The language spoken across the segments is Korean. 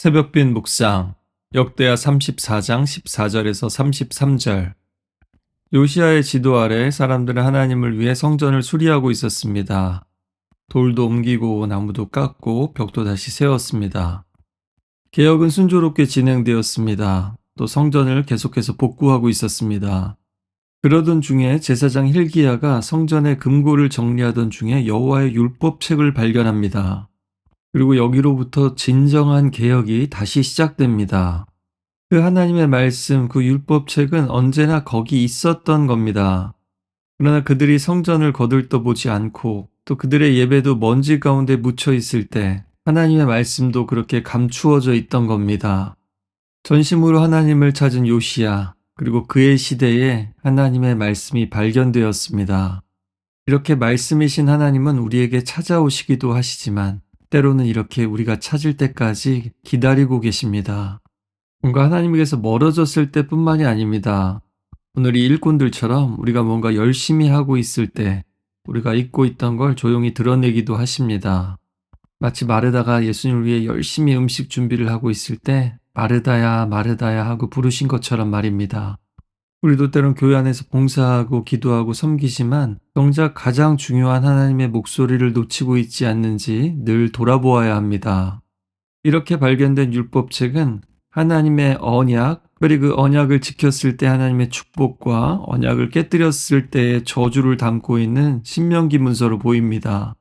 새벽빛 묵상 역대하 34장 14절에서 33절. 요시야의 지도 아래 사람들은 하나님을 위해 성전을 수리하고 있었습니다. 돌도 옮기고 나무도 깎고 벽도 다시 세웠습니다. 개혁은 순조롭게 진행되었습니다. 또 성전을 계속해서 복구하고 있었습니다. 그러던 중에 제사장 hil기야가 성전의 금고를 정리하던 중에 여호와의 율법책을 발견합니다. 그리고 여기로부터 진정한 개혁이 다시 시작됩니다. 그 하나님의 말씀, 그 율법책은 언제나 거기 있었던 겁니다. 그러나 그들이 성전을 거들떠보지 않고 또 그들의 예배도 먼지 가운데 묻혀 있을 때 하나님의 말씀도 그렇게 감추어져 있던 겁니다. 전심으로 하나님을 찾은 요시야, 그리고 그의 시대에 하나님의 말씀이 발견되었습니다. 이렇게 말씀이신 하나님은 우리에게 찾아오시기도 하시지만 때로는 이렇게 우리가 찾을 때까지 기다리고 계십니다. 뭔가 하나님에게서 멀어졌을 때뿐만이 아닙니다. 오늘 이 일꾼들처럼 우리가 뭔가 열심히 하고 있을 때 우리가 잊고 있던 걸 조용히 드러내기도 하십니다. 마치 마르다가 예수님을 위해 열심히 음식 준비를 하고 있을 때 마르다야 마르다야 하고 부르신 것처럼 말입니다. 우리도 때론 교회 안에서 봉사하고 기도하고 섬기지만 정작 가장 중요한 하나님의 목소리를 놓치고 있지 않는지 늘 돌아보아야 합니다. 이렇게 발견된 율법책은 하나님의 언약, 특별히 그 언약을 지켰을 때 하나님의 축복과 언약을 깨뜨렸을 때의 저주를 담고 있는 신명기 문서로 보입니다.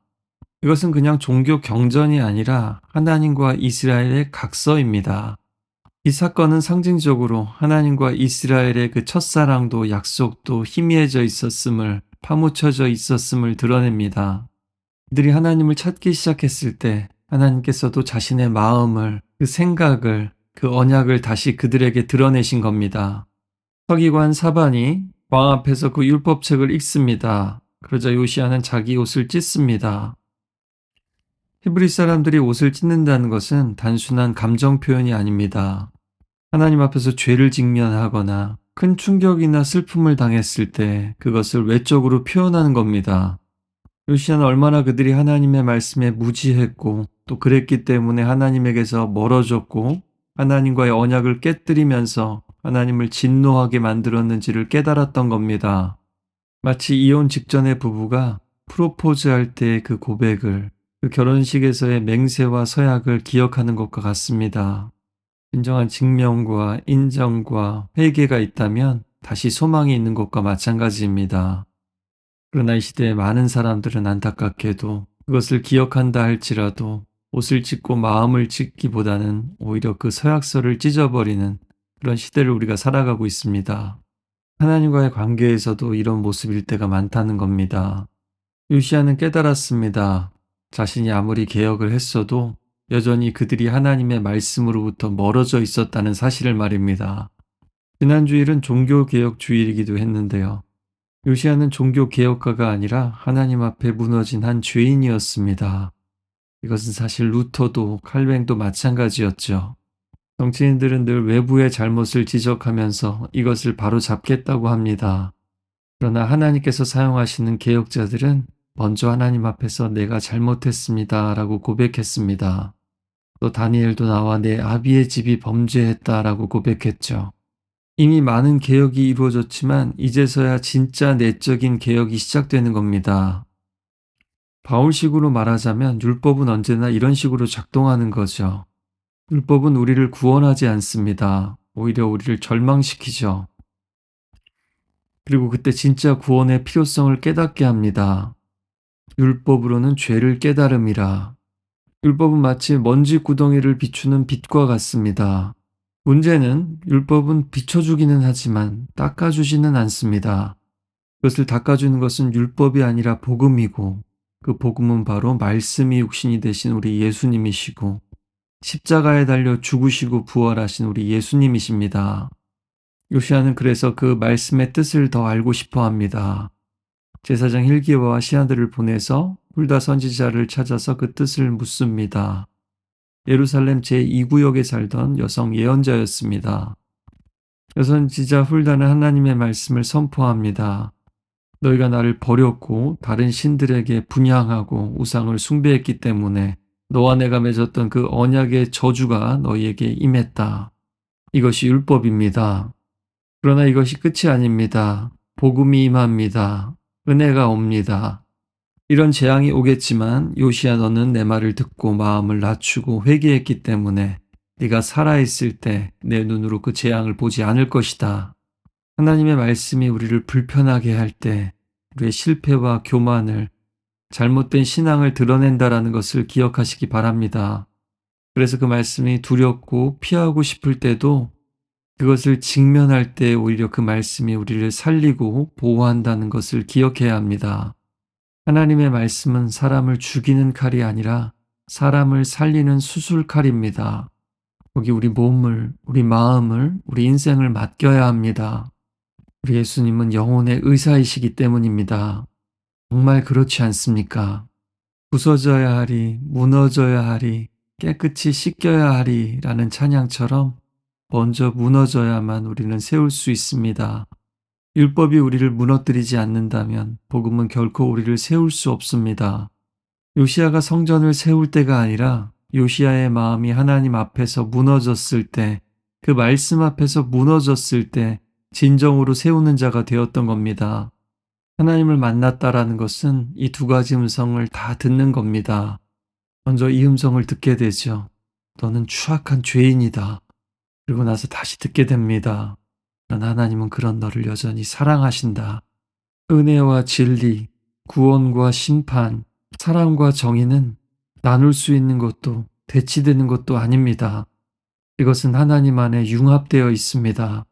이것은 그냥 종교 경전이 아니라 하나님과 이스라엘의 각서입니다. 이 사건은 상징적으로 하나님과 이스라엘의 그 첫사랑도 약속도 희미해져 있었음을, 파묻혀져 있었음을 드러냅니다. 그들이 하나님을 찾기 시작했을 때 하나님께서도 자신의 마음을, 그 생각을, 그 언약을 다시 그들에게 드러내신 겁니다. 서기관 사반이 왕 앞에서 그 율법책을 읽습니다. 그러자 요시야는 자기 옷을 찢습니다. 히브리 사람들이 옷을 찢는다는 것은 단순한 감정 표현이 아닙니다. 하나님 앞에서 죄를 직면하거나 큰 충격이나 슬픔을 당했을 때 그것을 외적으로 표현하는 겁니다. 요시야는 얼마나 그들이 하나님의 말씀에 무지했고 또 그랬기 때문에 하나님에게서 멀어졌고 하나님과의 언약을 깨뜨리면서 하나님을 진노하게 만들었는지를 깨달았던 겁니다. 마치 이혼 직전의 부부가 프로포즈할 때의 그 고백을, 그 결혼식에서의 맹세와 서약을 기억하는 것과 같습니다. 진정한 증명과 인정과 회개가 있다면 다시 소망이 있는 것과 마찬가지입니다. 그러나 이 시대에 많은 사람들은 안타깝게도 그것을 기억한다 할지라도 옷을 찢고 마음을 찢기보다는 오히려 그 서약서를 찢어버리는 그런 시대를 우리가 살아가고 있습니다. 하나님과의 관계에서도 이런 모습일 때가 많다는 겁니다. 요시야는 깨달았습니다. 자신이 아무리 개혁을 했어도 여전히 그들이 하나님의 말씀으로부터 멀어져 있었다는 사실을 말입니다. 지난 주일은 종교개혁 주일이기도 했는데요. 요시야는 종교개혁가가 아니라 하나님 앞에 무너진 한 죄인이었습니다. 이것은 사실 루터도 칼뱅도 마찬가지였죠. 정치인들은 늘 외부의 잘못을 지적하면서 이것을 바로잡겠다고 합니다. 그러나 하나님께서 사용하시는 개혁자들은 먼저 하나님 앞에서 내가 잘못했습니다 라고 고백했습니다. 또 다니엘도 나와 내 아비의 집이 범죄했다 라고 고백했죠. 이미 많은 개혁이 이루어졌지만 이제서야 진짜 내적인 개혁이 시작되는 겁니다. 바울식으로 말하자면 율법은 언제나 이런 식으로 작동하는 거죠. 율법은 우리를 구원하지 않습니다. 오히려 우리를 절망시키죠. 그리고 그때 진짜 구원의 필요성을 깨닫게 합니다. 율법으로는 죄를 깨달음이라. 율법은 마치 먼지 구덩이를 비추는 빛과 같습니다. 문제는 율법은 비춰주기는 하지만 닦아주지는 않습니다. 그것을 닦아주는 것은 율법이 아니라 복음이고 그 복음은 바로 말씀이 육신이 되신 우리 예수님이시고 십자가에 달려 죽으시고 부활하신 우리 예수님이십니다. 요시야는 그래서 그 말씀의 뜻을 더 알고 싶어 합니다. 제사장 hil기야와 시아들을 보내서 훌다 선지자를 찾아서 그 뜻을 묻습니다. 예루살렘 제2구역에 살던 여성 예언자였습니다. 여선지자 훌다는 하나님의 말씀을 선포합니다. 너희가 나를 버렸고 다른 신들에게 분향하고 우상을 숭배했기 때문에 너와 내가 맺었던 그 언약의 저주가 너희에게 임했다. 이것이 율법입니다. 그러나 이것이 끝이 아닙니다. 복음이 임합니다. 은혜가 옵니다. 이런 재앙이 오겠지만 요시야 너는 내 말을 듣고 마음을 낮추고 회개했기 때문에 네가 살아있을 때 내 눈으로 그 재앙을 보지 않을 것이다. 하나님의 말씀이 우리를 불편하게 할 때 우리의 실패와 교만을 잘못된 신앙을 드러낸다라는 것을 기억하시기 바랍니다. 그래서 그 말씀이 두렵고 피하고 싶을 때도 그것을 직면할 때 오히려 그 말씀이 우리를 살리고 보호한다는 것을 기억해야 합니다. 하나님의 말씀은 사람을 죽이는 칼이 아니라 사람을 살리는 수술칼입니다. 거기 우리 몸을, 우리 마음을, 우리 인생을 맡겨야 합니다. 우리 예수님은 영혼의 의사이시기 때문입니다. 정말 그렇지 않습니까? 부서져야 하리, 무너져야 하리, 깨끗이 씻겨야 하리라는 찬양처럼 먼저 무너져야만 우리는 세울 수 있습니다. 율법이 우리를 무너뜨리지 않는다면 복음은 결코 우리를 세울 수 없습니다. 요시야가 성전을 세울 때가 아니라 요시야의 마음이 하나님 앞에서 무너졌을 때, 그 말씀 앞에서 무너졌을 때 진정으로 세우는 자가 되었던 겁니다. 하나님을 만났다라는 것은 이 두 가지 음성을 다 듣는 겁니다. 먼저 이 음성을 듣게 되죠. 너는 추악한 죄인이다. 그리고 나서 다시 듣게 됩니다. 그러나 하나님은 그런 너를 여전히 사랑하신다. 은혜와 진리, 구원과 심판, 사랑과 정의는 나눌 수 있는 것도 대치되는 것도 아닙니다. 이것은 하나님 안에 융합되어 있습니다.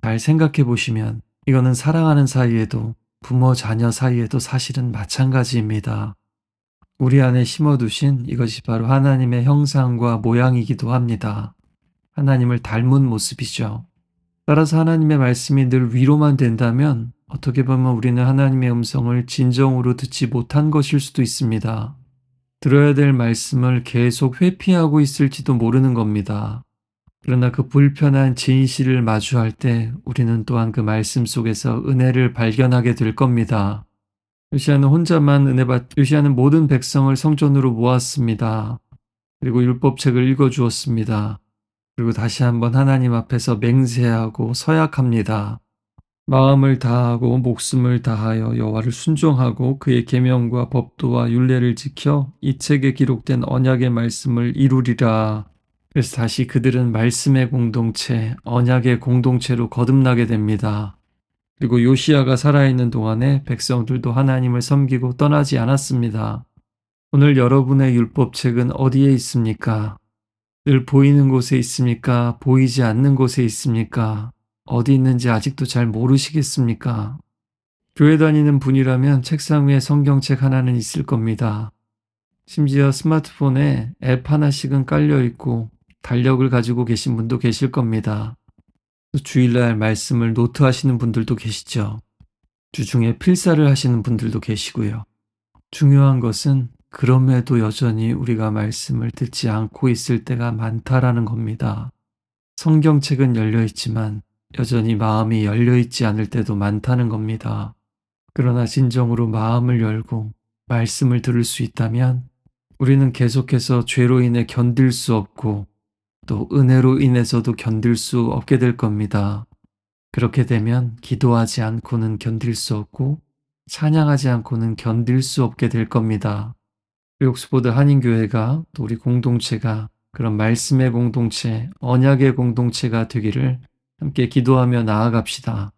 잘 생각해 보시면 이거는 사랑하는 사이에도 부모 자녀 사이에도 사실은 마찬가지입니다. 우리 안에 심어두신 이것이 바로 하나님의 형상과 모양이기도 합니다. 하나님을 닮은 모습이죠. 따라서 하나님의 말씀이 늘 위로만 된다면 어떻게 보면 우리는 하나님의 음성을 진정으로 듣지 못한 것일 수도 있습니다. 들어야 될 말씀을 계속 회피하고 있을지도 모르는 겁니다. 그러나 그 불편한 진실을 마주할 때 우리는 또한 그 말씀 속에서 은혜를 발견하게 될 겁니다. 요시야는 혼자만 요시야는 모든 백성을 성전으로 모았습니다. 그리고 율법책을 읽어주었습니다. 그리고 다시 한번 하나님 앞에서 맹세하고 서약합니다. 마음을 다하고 목숨을 다하여 여호와를 순종하고 그의 계명과 법도와 율례를 지켜 이 책에 기록된 언약의 말씀을 이루리라. 그래서 다시 그들은 말씀의 공동체, 언약의 공동체로 거듭나게 됩니다. 그리고 요시야가 살아있는 동안에 백성들도 하나님을 섬기고 떠나지 않았습니다. 오늘 여러분의 율법책은 어디에 있습니까? 늘 보이는 곳에 있습니까? 보이지 않는 곳에 있습니까? 어디 있는지 아직도 잘 모르시겠습니까? 교회 다니는 분이라면 책상 위에 성경책 하나는 있을 겁니다. 심지어 스마트폰에 앱 하나씩은 깔려 있고 달력을 가지고 계신 분도 계실 겁니다. 주일날 말씀을 노트하시는 분들도 계시죠. 주중에 필사를 하시는 분들도 계시고요. 중요한 것은 그럼에도 여전히 우리가 말씀을 듣지 않고 있을 때가 많다라는 겁니다. 성경책은 열려있지만 여전히 마음이 열려있지 않을 때도 많다는 겁니다. 그러나 진정으로 마음을 열고 말씀을 들을 수 있다면 우리는 계속해서 죄로 인해 견딜 수 없고 또 은혜로 인해서도 견딜 수 없게 될 겁니다. 그렇게 되면 기도하지 않고는 견딜 수 없고 찬양하지 않고는 견딜 수 없게 될 겁니다. 옥스포드 한인교회가 또 우리 공동체가 그런 말씀의 공동체, 언약의 공동체가 되기를 함께 기도하며 나아갑시다.